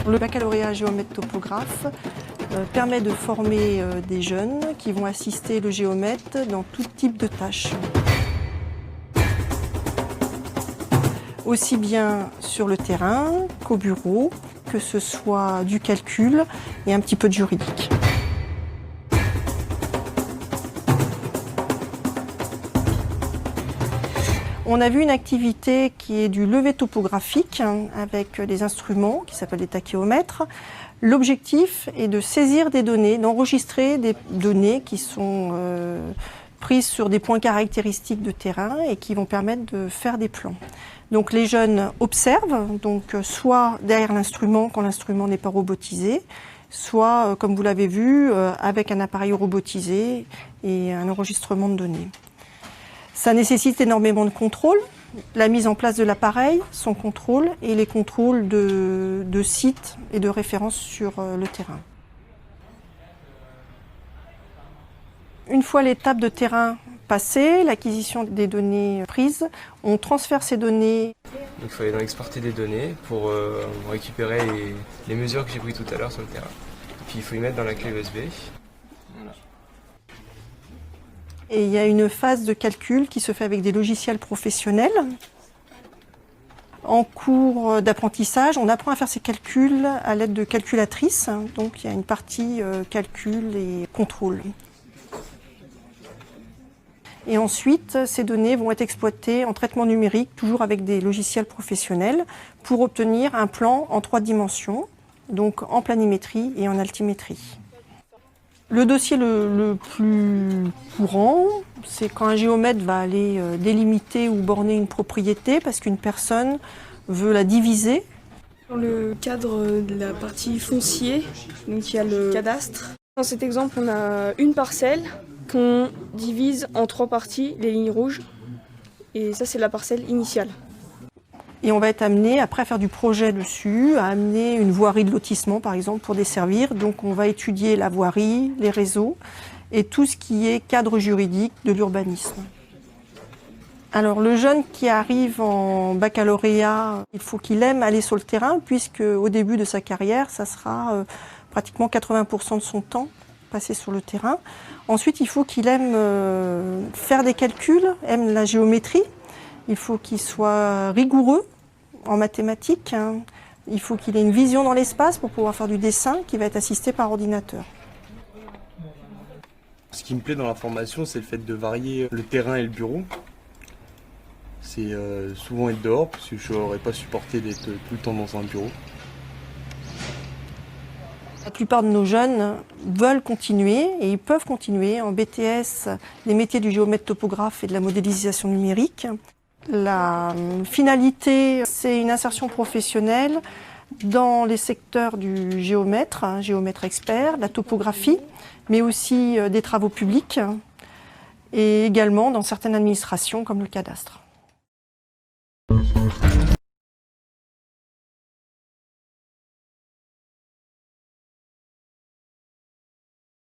Le baccalauréat géomètre topographe permet de former des jeunes qui vont assister le géomètre dans tout type de tâches. Aussi bien sur le terrain qu'au bureau, que ce soit du calcul et un petit peu de juridique. On a vu une activité qui est du levé topographique avec des instruments qui s'appellent des tachéomètres. L'objectif est de saisir des données, d'enregistrer des données qui sont prises sur des points caractéristiques de terrain et qui vont permettre de faire des plans. Donc les jeunes observent, donc soit derrière l'instrument quand l'instrument n'est pas robotisé, soit, comme vous l'avez vu, avec un appareil robotisé et un enregistrement de données. Ça nécessite énormément de contrôle, la mise en place de l'appareil, son contrôle et les contrôles de sites et de références sur le terrain. Une fois l'étape de terrain passée, l'acquisition des données prises, on transfère ces données. Donc il faut aller dans exporter des données pour récupérer les mesures que j'ai prises tout à l'heure sur le terrain. Puis il faut y mettre dans la clé USB. Voilà. Et il y a une phase de calcul qui se fait avec des logiciels professionnels. En cours d'apprentissage, on apprend à faire ces calculs à l'aide de calculatrices. Donc il y a une partie calcul et contrôle. Et ensuite, ces données vont être exploitées en traitement numérique, toujours avec des logiciels professionnels, pour obtenir un plan en 3 dimensions, donc en planimétrie et en altimétrie. Le dossier le plus courant, c'est quand un géomètre va aller délimiter ou borner une propriété parce qu'une personne veut la diviser. Dans le cadre de la partie foncier, donc il y a le cadastre. Dans cet exemple, on a une parcelle qu'on divise en 3 parties, les lignes rouges, et ça c'est la parcelle initiale. Et on va être amené après à faire du projet dessus, à amener une voirie de lotissement par exemple pour desservir. Donc on va étudier la voirie, les réseaux et tout ce qui est cadre juridique de l'urbanisme. Alors le jeune qui arrive en baccalauréat, il faut qu'il aime aller sur le terrain puisque au début de sa carrière, ça sera pratiquement 80% de son temps passé sur le terrain. Ensuite, il faut qu'il aime faire des calculs, aime la géométrie. Il faut qu'il soit rigoureux en mathématiques. Il faut qu'il ait une vision dans l'espace pour pouvoir faire du dessin qui va être assisté par ordinateur. Ce qui me plaît dans la formation, c'est le fait de varier le terrain et le bureau. C'est souvent être dehors, parce que je n'aurais pas supporté d'être tout le temps dans un bureau. La plupart de nos jeunes veulent continuer et ils peuvent continuer en BTS les métiers du géomètre topographe et de la modélisation numérique. La finalité, c'est une insertion professionnelle dans les secteurs du géomètre, géomètre expert, la topographie, mais aussi des travaux publics et également dans certaines administrations comme le cadastre.